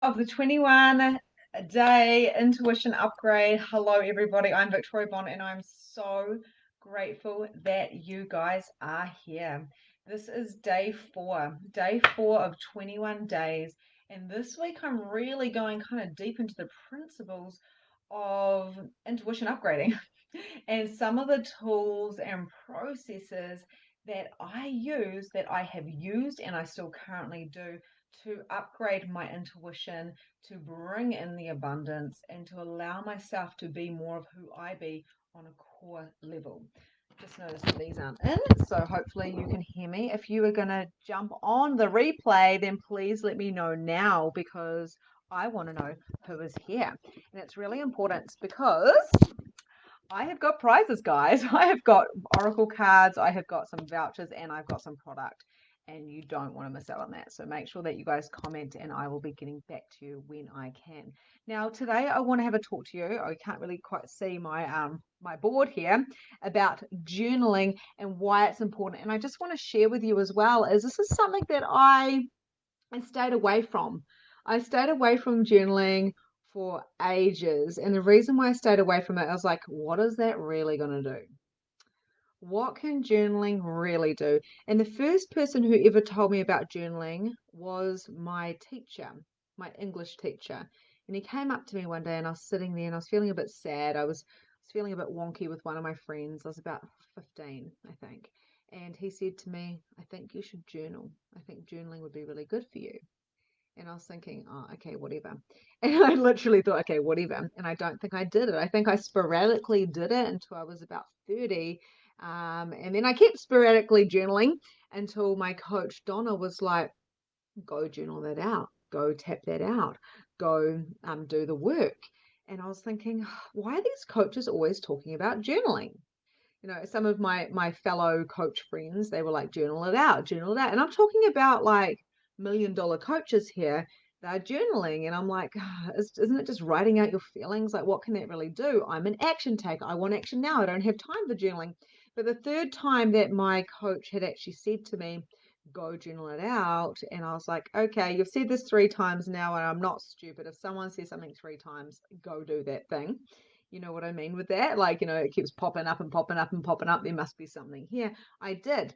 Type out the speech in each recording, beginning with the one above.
of the 21-day intuition upgrade. Hello, everybody. I'm Victoria Bond, and I'm so grateful that you guys are here. This is day four of 21 days. And this week, I'm really going kind of deep into the principles of intuition upgrading and some of the tools and processes that I have used, and I still currently do to upgrade my intuition, to bring in the abundance, and to allow myself to be more of who I be on a core level. Just noticed that these aren't in, so hopefully you can hear me. If you are going to jump on the replay, then please let me know now because I want to know who is here. And it's really important because I have got prizes, guys. I have got Oracle cards, I have got some vouchers, and I've got some product. And you don't want to miss out on that. So make sure that you guys comment, and I will be getting back to you when I can. Now, today I want to have a talk to you. I can't really quite see my board here about journaling and why it's important. And I just want to share with you as well is this is something that I stayed away from. I stayed away from journaling for ages. And the reason why I stayed away from it, I was like, what is that really going to do? What can journaling really do? And the first person who ever told me about journaling was my teacher, my English teacher. And he came up to me one day and I was sitting there and I was feeling a bit sad. I was feeling a bit wonky with one of my friends. I was about 15, I think. And he said to me, I think you should journal. I think journaling would be really good for you. And I was thinking, oh, okay, whatever. And I literally thought, okay, whatever. And I don't think I did it. I think I sporadically did it until I was about 30. And then I kept sporadically journaling until my coach, Donna, was like, go journal that out, go tap that out, go do the work. And I was thinking, why are these coaches always talking about journaling? Some of my fellow coach friends, they were like, journal it out, journal it out. And I'm talking about like $1 million coaches here. They're journaling. And I'm like, isn't it just writing out your feelings? Like, what can that really do? I'm an action taker. I want action now. I don't have time for journaling. But the third time that my coach had actually said to me, go journal it out. And I was like, okay, you've said this 3 times now, and I'm not stupid. If someone says something 3 times, go do that thing. You know what I mean with that? Like, it keeps popping up and popping up and popping up. There must be something here. I did.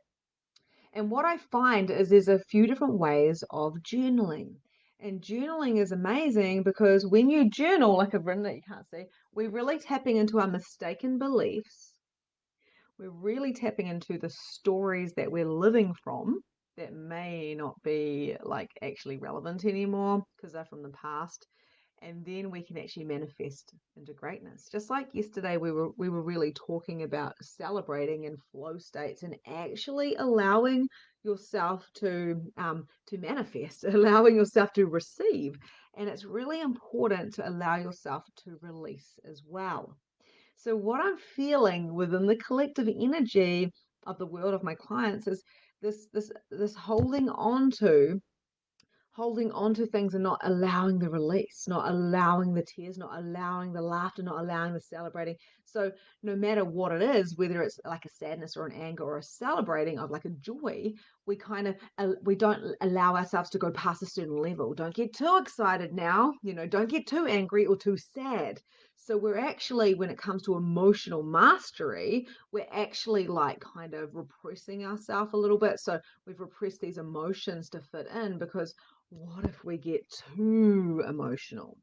And what I find is there's a few different ways of journaling. And journaling is amazing because when you journal, like I've written it, you can't see, we're really tapping into our mistaken beliefs. We're really tapping into the stories that we're living from that may not be like actually relevant anymore because they're from the past, and then we can actually manifest into greatness. Just like yesterday we were really talking about celebrating in flow states and actually allowing yourself to manifest, allowing yourself to receive. And it's really important to allow yourself to release as well. So what I'm feeling within the collective energy of the world of my clients is this holding on to things and not allowing the release, not allowing the tears, not allowing the laughter, not allowing the celebrating. So no matter what it is, whether it's like a sadness or an anger or a celebrating of like a joy, we don't allow ourselves to go past a certain level. Don't get too excited now, don't get too angry or too sad. So we're actually, when it comes to emotional mastery, we're actually like kind of repressing ourselves a little bit. So we've repressed these emotions to fit in because what if we get too emotional?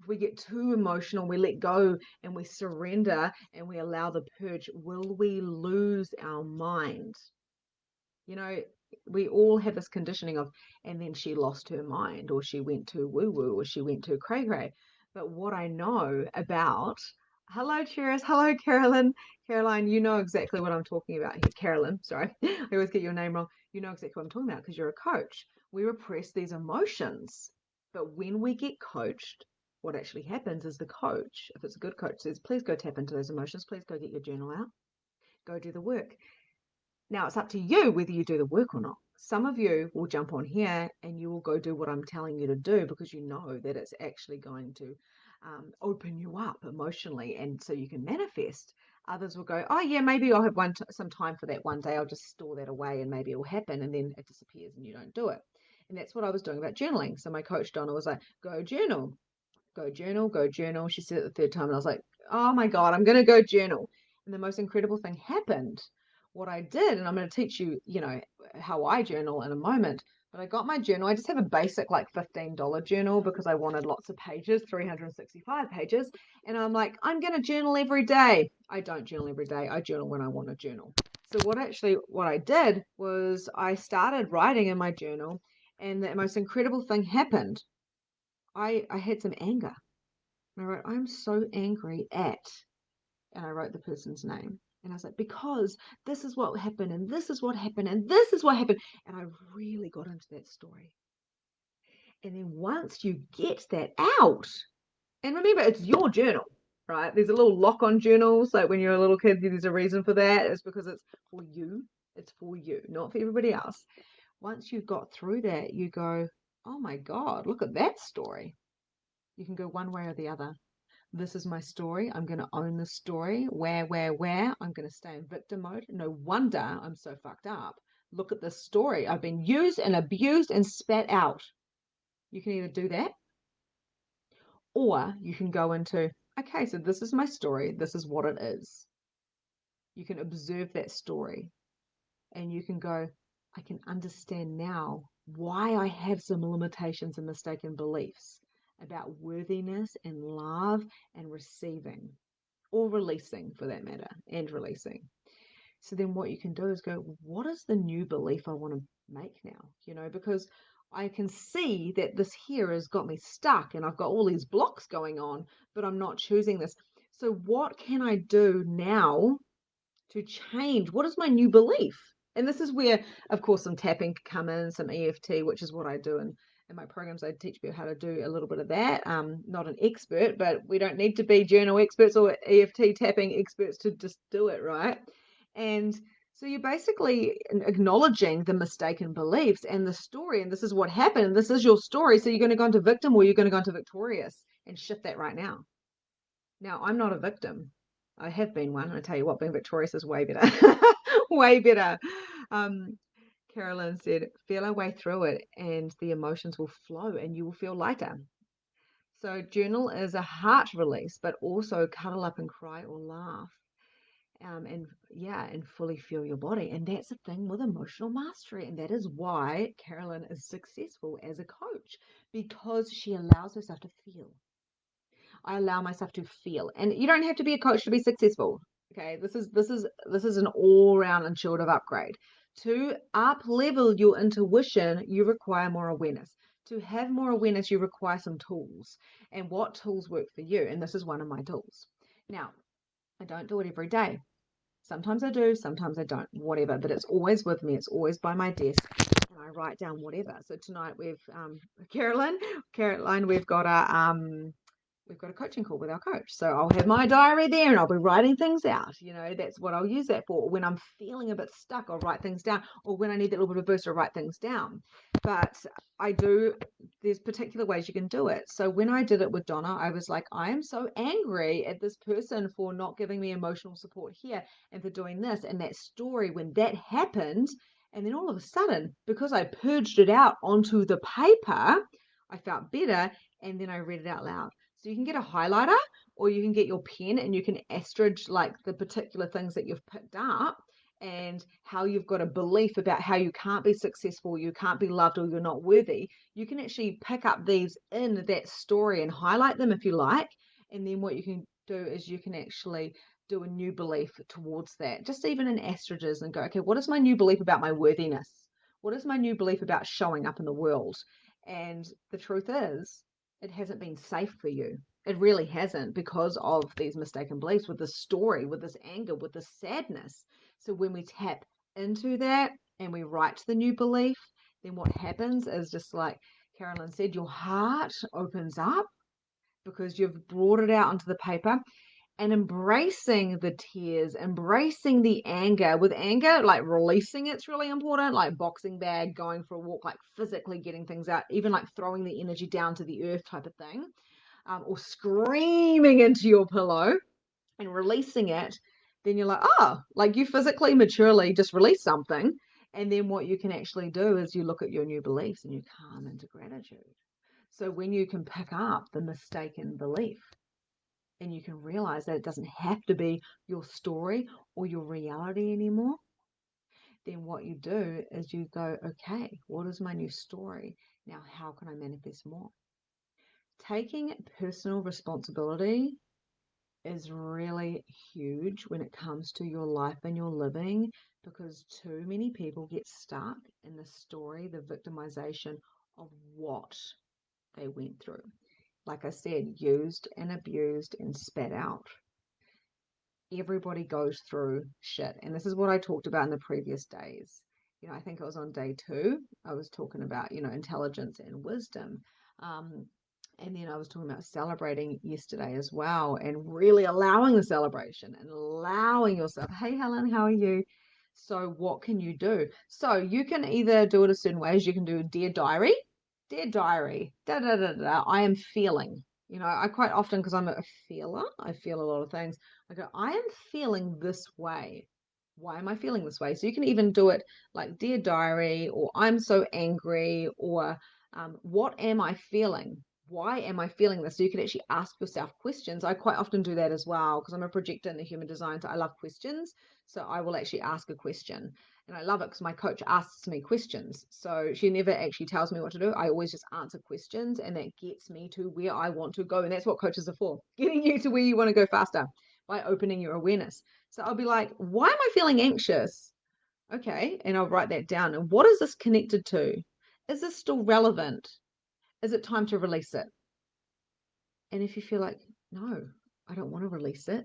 If we get too emotional, we let go and we surrender and we allow the purge, will we lose our mind? You know, we all have this conditioning of, and then she lost her mind, or she went to woo woo, or she went to cray cray. But what I know about, hello, Cheers, hello, Carolyn. Caroline, you know exactly what I'm talking about here. Carolyn, sorry, I always get your name wrong. You know exactly what I'm talking about because you're a coach. We repress these emotions. But when we get coached, what actually happens is the coach, if it's a good coach, says, please go tap into those emotions, please go get your journal out, go do the work. Now it's up to you whether you do the work or not. Some of you will jump on here and you will go do what I'm telling you to do because you know that it's actually going to open you up emotionally, and so you can manifest. Others will go, oh yeah, maybe I'll have some time for that one day. I'll just store that away and maybe it will happen, and then it disappears and you don't do it. And that's what I was doing about journaling. So my coach Donna was like, go journal, go journal, go journal. She said it the third time, and I was like, oh my God, I'm going to go journal. And the most incredible thing happened. What I did, and I'm going to teach you, how I journal in a moment, but I got my journal. I just have a basic like $15 journal because I wanted lots of pages, 365 pages. And I'm like, I'm going to journal every day. I don't journal every day. I journal when I want to journal. So what I did was I started writing in my journal, and the most incredible thing happened. I had some anger. And I wrote, I'm so angry at, and I wrote the person's name. And I was like, because this is what happened, and this is what happened, and this is what happened. And I really got into that story. And then once you get that out, and remember, it's your journal, right? There's a little lock on journals. Like when you're a little kid, there's a reason for that. It's because it's for you. It's for you, not for everybody else. Once you've got through that, you go, oh my God, look at that story. You can go one way or the other. This is my story. I'm going to own the story. Where? I'm going to stay in victim mode. No wonder I'm so fucked up. Look at this story. I've been used and abused and spat out. You can either do that, or you can go into, okay, so this is my story. This is what it is. You can observe that story and you can go, I can understand now why I have some limitations and mistaken beliefs about worthiness and love and receiving, or releasing for that matter, and releasing. So then what you can do is go, what is the new belief I want to make now? Because I can see that this here has got me stuck and I've got all these blocks going on, but I'm not choosing this. So what can I do now to change? What is my new belief? And this is where, of course, some tapping can come in, some EFT, which is what I do in my programs. I teach people how to do a little bit of that. Not an expert, but we don't need to be journal experts or EFT tapping experts to just do it, right? And so you're basically acknowledging the mistaken beliefs and the story, and this is what happened. This is your story. So you're going to go into victim or you're going to go into victorious and shift that right now. Now, I'm not a victim. I have been one. I tell you what, being victorious is way better. Way better. Um, Carolyn said, feel our way through it and the emotions will flow and you will feel lighter. So journal is a heart release, but also cuddle up and cry or laugh. And fully feel your body. And that's the thing with emotional mastery. And that is why Carolyn is successful as a coach, because she allows herself to feel. I allow myself to feel. And you don't have to be a coach to be successful. Okay. This is an all-round intuitive upgrade. To up level your intuition, you require more awareness. To have more awareness, you require some tools. And what tools work for you? And this is one of my tools. Now, I don't do it every day. Sometimes I do, sometimes I don't, whatever, but it's always with me. It's always by my desk and I write down whatever. So tonight we've, Caroline, we've got a coaching call with our coach. So I'll have my diary there and I'll be writing things out. That's what I'll use that for. When I'm feeling a bit stuck, I'll write things down. Or when I need that little bit of boost, I'll write things down. But there's particular ways you can do it. So when I did it with Donna, I was like, I am so angry at this person for not giving me emotional support here and for doing this. And that story, when that happened, and then all of a sudden, because I purged it out onto the paper, I felt better. And then I read it out loud. So you can get a highlighter or you can get your pen and you can asterisk like the particular things that you've picked up and how you've got a belief about how you can't be successful, you can't be loved, or you're not worthy. You can actually pick up these in that story and highlight them if you like. And then what you can do is you can actually do a new belief towards that, just even in asterisks, and go, okay, what is my new belief about my worthiness? What is my new belief about showing up in the world? And the truth is, it hasn't been safe for you. It really hasn't, because of these mistaken beliefs, with this story, with this anger, with this sadness. So when we tap into that and we write the new belief, then what happens is, just like Carolyn said, your heart opens up because you've brought it out onto the paper. And embracing the tears, embracing the anger. With anger, like releasing it's really important, like boxing bag, going for a walk, like physically getting things out, even like throwing the energy down to the earth type of thing, or screaming into your pillow and releasing it. Then you're like, oh, like you physically, maturely just release something. And then what you can actually do is you look at your new beliefs and you come into gratitude. So when you can pick up the mistaken belief and you can realize that it doesn't have to be your story or your reality anymore, then what you do is you go, okay, what is my new story? Now, how can I manifest more? Taking personal responsibility is really huge when it comes to your life and your living, because too many people get stuck in the story, the victimization of what they went through. Like I said, used and abused and spat out. Everybody goes through shit. And this is what I talked about in the previous days. I think it was on day 2. I was talking about, intelligence and wisdom. And then I was talking about celebrating yesterday as well, and really allowing the celebration and allowing yourself, hey, Helen, how are you? So what can you do? So you can either do it a certain way, as you can do Dear Diary. Dear Diary, da da da da, I am feeling. I quite often, because I'm a feeler, I feel a lot of things. I go, I am feeling this way. Why am I feeling this way? So you can even do it like Dear Diary, or I'm so angry, or what am I feeling? Why am I feeling this? So you can actually ask yourself questions. I quite often do that as well, because I'm a projector in the human design. So I love questions. So I will actually ask a question. And I love it because my coach asks me questions. So she never actually tells me what to do. I always just answer questions, and that gets me to where I want to go. And that's what coaches are for, getting you to where you want to go faster by opening your awareness. So I'll be like, why am I feeling anxious? Okay. And I'll write that down. And what is this connected to? Is this still relevant? Is it time to release it? And if you feel like, no, I don't want to release it,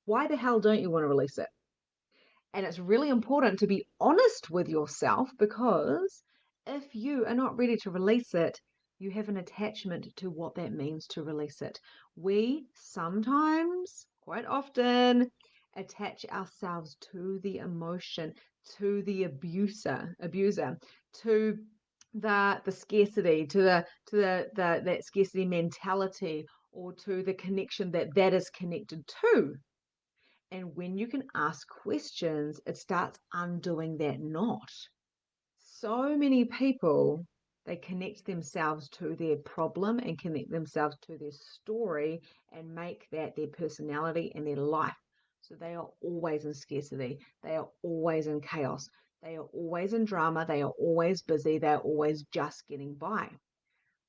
why the hell don't you want to release it? And it's really important to be honest with yourself, because if you are not ready to release it, you have an attachment to what that means to release it. We sometimes, quite often, attach ourselves to the emotion, to the abuser, to the scarcity, to the that scarcity mentality, or to the connection that is connected to. And when you can ask questions, it starts undoing that knot. So many people, they connect themselves to their problem and connect themselves to their story and make that their personality and their life. So they are always in scarcity. They are always in chaos. They are always in drama. They are always busy. They're always just getting by.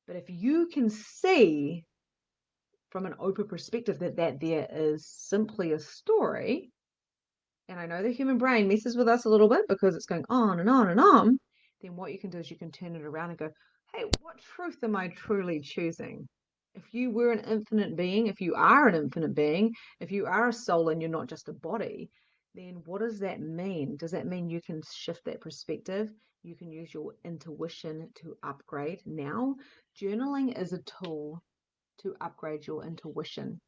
But if you can see from an open perspective that there is simply a story, and I know the human brain messes with us a little bit because it's going on and on and on, then what you can do is you can turn it around and go, hey, what truth am I truly choosing? If you were an infinite being, if you are an infinite being, if you are a soul and you're not just a body, then what does that mean? Does that mean you can shift that perspective? You can use your intuition to upgrade now. Journaling is a tool to upgrade your intuition.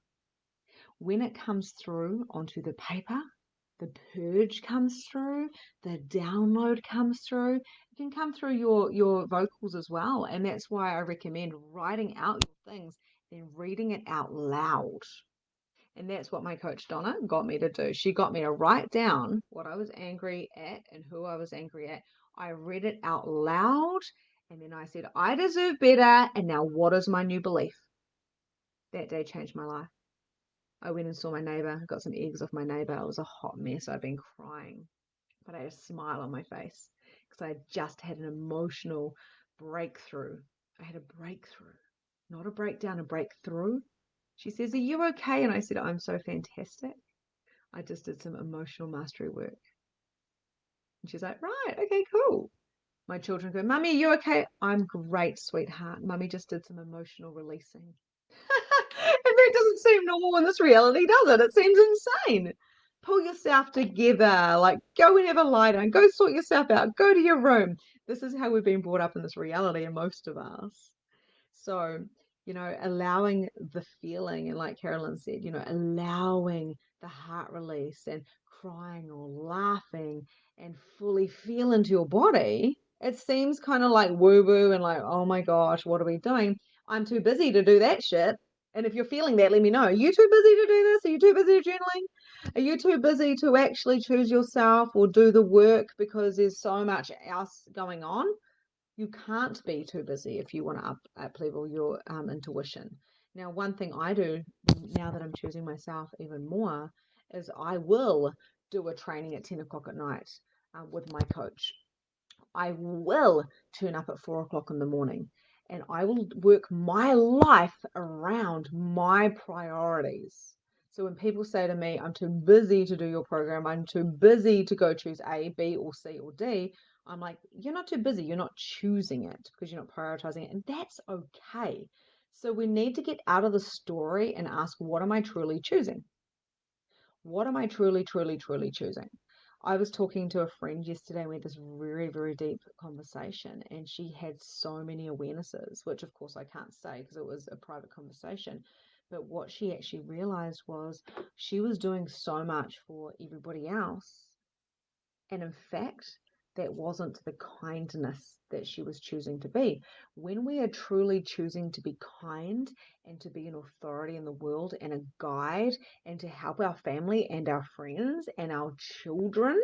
When it comes through onto the paper, the purge comes through, the download comes through. It can come through your vocals as well. And that's why I recommend writing out your things, then reading it out loud. And that's what my coach Donna got me to do. She got me to write down what I was angry at and who I was angry at. I read it out loud, and then I said, I deserve better. And now what is my new belief? That day changed my life. I went and saw my neighbor, got some eggs off my neighbor. It was a hot mess. I'd been crying, but I had a smile on my face because I had just had an emotional breakthrough. I had a breakthrough, not a breakdown, a breakthrough. She says, are you okay? And I said, I'm so fantastic. I just did some emotional mastery work. And she's like, right, okay, cool. My children go, Mummy, are you okay? I'm great, sweetheart. Mummy just did some emotional releasing. And that doesn't seem normal in this reality, does it? It seems insane. Pull yourself together, like go and have a lie down, go sort yourself out, go to your room. This is how we've been brought up in this reality, and most of us. So, allowing the feeling, and like Carolyn said, allowing the heart release and crying or laughing and fully feel into your body. It seems kind of like woo woo and like, oh my gosh, what are we doing? I'm too busy to do that shit. And if you're feeling that, let me know. Are you too busy to do this? Are you too busy journaling? Are you too busy to actually choose yourself or do the work because there's so much else going on? You can't be too busy if you want to up level your intuition. Now, one thing I do now that I'm choosing myself even more is I will do a training at 10 o'clock at night with my coach. I will turn up at 4 o'clock in the morning and I will work my life around my priorities. So when people say to me, I'm too busy to do your program, I'm too busy to go choose A, B, or C, or D, I'm like, you're not too busy. You're not choosing it because you're not prioritizing it. And that's okay. So we need to get out of the story and ask, what am I truly choosing? What am I truly, truly, truly choosing? I was talking to a friend yesterday. We had this very, very deep conversation, and she had so many awarenesses, which of course I can't say because it was a private conversation. But what she actually realized was she was doing so much for everybody else, and in fact, that wasn't the kindness that she was choosing to be. When we are truly choosing to be kind and to be an authority in the world and a guide and to help our family and our friends and our children,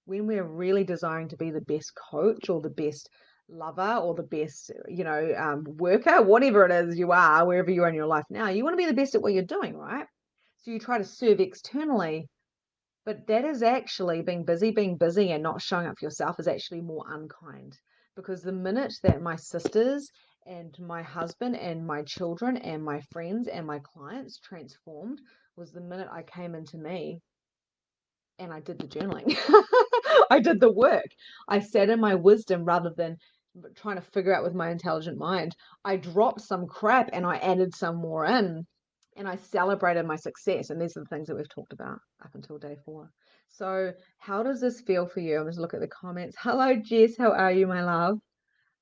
when we're really desiring to be the best coach or the best lover or the best, worker, whatever it is you are, wherever you are in your life now, you want to be the best at what you're doing, right? So you try to serve externally, but that is actually being busy and not showing up for yourself is actually more unkind. Because the minute that my sisters and my husband and my children and my friends and my clients transformed was the minute I came into me and I did the journaling. I did the work. I sat in my wisdom rather than trying to figure out with my intelligent mind. I dropped some crap and I added some more in and I celebrated my success. And these are the things that we've talked about up until day 4. So, how does this feel for you? I'm just look at the comments. Hello, Jess. How are you, my love?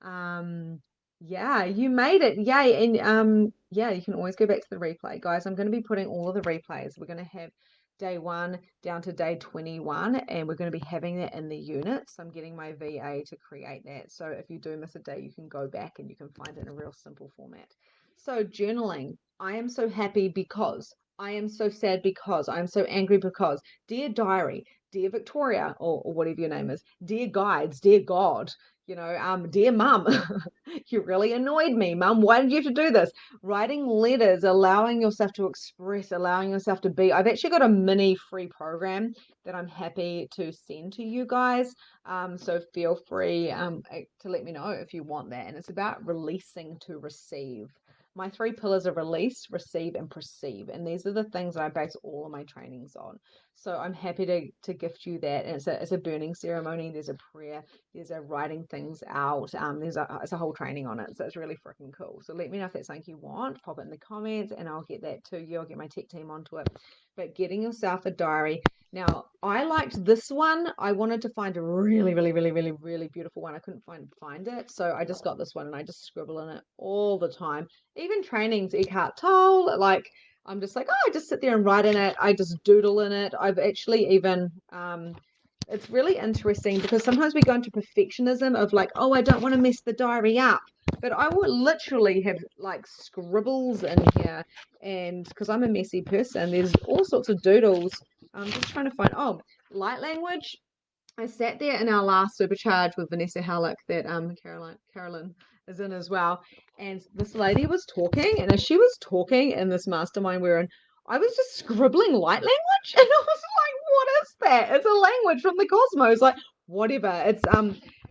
Um, yeah, you made it. Yay. And yeah, you can always go back to the replay. Guys, I'm going to be putting all of the replays. We're going to have day 1 down to day 21, and we're going to be having that in the units. I'm getting my VA to create that. So if you do miss a day, you can go back and you can find it in a real simple format. So journaling, I am so happy because I am so sad because I am so angry because dear diary, dear Victoria, or whatever your name is, dear guides, dear God, dear mum, you really annoyed me, mum. Why did you have to do this? Writing letters, allowing yourself to express, allowing yourself to be. I've actually got a mini free program that I'm happy to send to you guys. So feel free to let me know if you want that. And it's about releasing to receive. My 3 pillars are release, receive, and perceive. And these are the things that I base all of my trainings on. So I'm happy to gift you that. And it's a burning ceremony. There's a prayer. There's a writing things out. It's a whole training on it. So it's really freaking cool. So let me know if that's something you want. Pop it in the comments and I'll get that to you. I'll get my tech team onto it. But getting yourself a diary. Now, I liked this one. I wanted to find a really, really, really, really, really beautiful one. I couldn't find it. So I just got this one and I just scribble in it all the time. Even trainings, Eckhart Tolle, like I'm just like, oh, I just sit there and write in it. I just doodle in it. I've actually even it's really interesting because sometimes we go into perfectionism of like, oh, I don't want to mess the diary up. But I will literally have like scribbles in here. And because I'm a messy person, there's all sorts of doodles. I'm just trying to find, light language. I sat there in our last supercharge with Vanessa Halleck that Carolyn is in as well. And this lady was talking, and as she was talking in this mastermind we're in, I was just scribbling light language, and I was like, "What is that? It's a language from the cosmos, like whatever." It's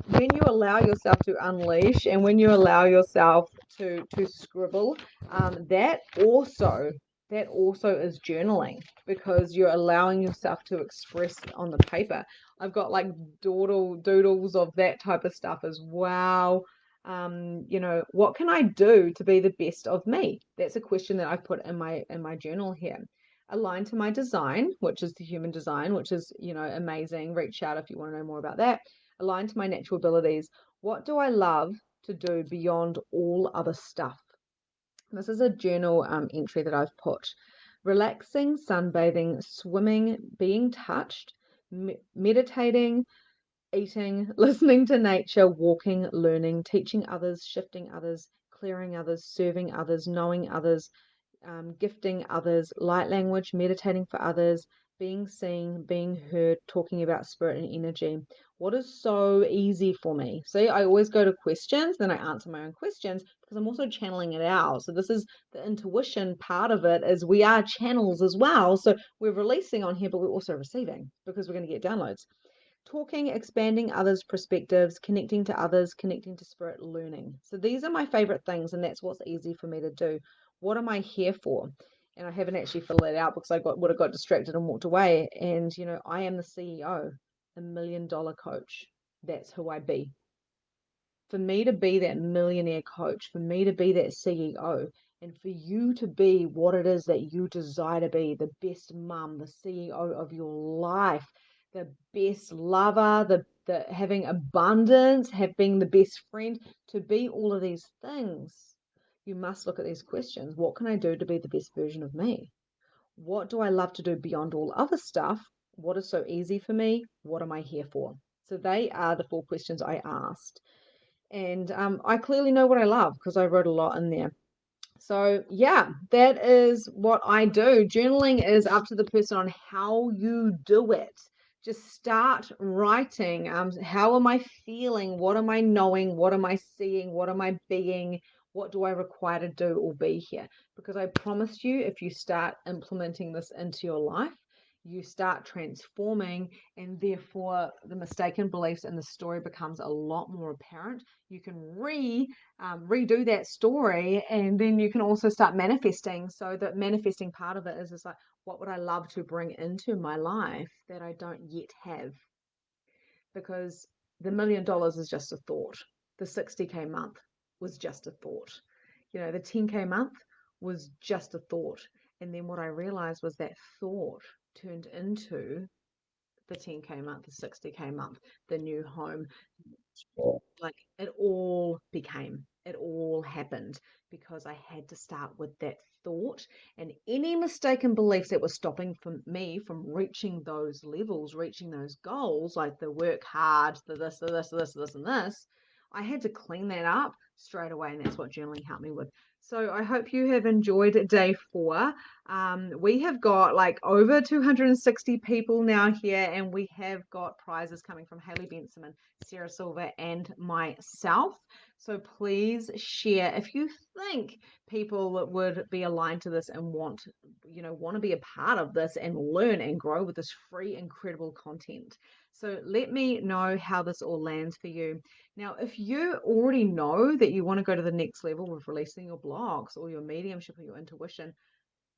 when you allow yourself to unleash, and when you allow yourself to scribble, that also is journaling because you're allowing yourself to express on the paper. I've got like doodles of that type of stuff as well. What can I do to be the best of me? That's a question that I put in my journal here. Aligned to my design, which is the human design, which is, amazing. Reach out if you want to know more about that. Aligned to my natural abilities. What do I love to do beyond all other stuff? This is a journal entry that I've put. Relaxing, sunbathing, swimming, being touched, meditating, eating, listening to nature, walking, learning, teaching others, shifting others, clearing others, serving others, knowing others, gifting others, light language, meditating for others, being seen, being heard, talking about spirit and energy. What is so easy for me? See, I always go to questions, then I answer my own questions because I'm also channeling it out. So this is the intuition part of it, is we are channels as well. So we're releasing on here, but we're also receiving because we're going to get downloads. Talking, expanding others' perspectives, connecting to others, connecting to spirit, learning. So these are my favorite things, and that's what's easy for me to do. What am I here for? And I haven't actually filled it out because would have got distracted and walked away. And I am the CEO, $1 million coach. That's who I be. For me to be that millionaire coach, for me to be that CEO, and for you to be what it is that you desire to be, the best mum, the CEO of your life, the best lover, the having abundance, being the best friend, to be all of these things, you must look at these questions. What can I do to be the best version of me? What do I love to do beyond all other stuff? What is so easy for me? What am I here for? So they are the 4 questions I asked. And I clearly know what I love because I wrote a lot in there. So, yeah, that is what I do. Journaling is up to the person on how you do it. Just start writing. How am I feeling? What am I knowing? What am I seeing? What am I being? What do I require to do or be here? Because I promise you, if you start implementing this into your life, you start transforming, and therefore the mistaken beliefs and the story becomes a lot more apparent. You can redo that story, and then you can also start manifesting. So the manifesting part of it is like, what would I love to bring into my life that I don't yet have? Because the $1 million is just a thought. The 60K month was just a thought. The 10K month was just a thought. And then what I realized was that thought turned into the 10K month, the 60K month, the new home. Like it all happened because I had to start with that thought, and any mistaken beliefs that were stopping me from reaching those levels, reaching those goals, like the work hard, the this, and this, I had to clean that up straight away. And that's what journaling helped me with. So I hope you have enjoyed day 4. We have got like over 260 people now here, and we have got prizes coming from Haley Benson, Sarah Silver, and myself. So please share if you think people would be aligned to this and want to be a part of this and learn and grow with this free, incredible content. So let me know how this all lands for you. Now, if you already know that you want to go to the next level with releasing your blocks or your mediumship or your intuition,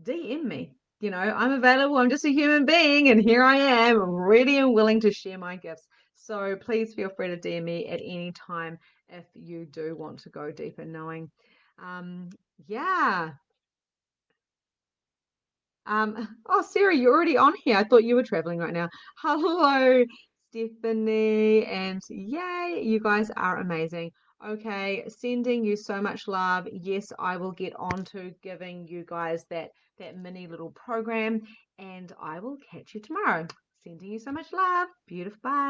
DM me. I'm available. I'm just a human being, and here I am, ready and willing to share my gifts. So please feel free to DM me at any time if you do want to go deeper knowing. Yeah. Oh, Sarah, you're already on here. I thought you were traveling right now. Hello, Stephanie, and yay, you guys are amazing. Okay, sending you so much love. Yes, I will get on to giving you guys that mini little program, and I will catch you tomorrow. Sending you so much love. Beautiful. Bye.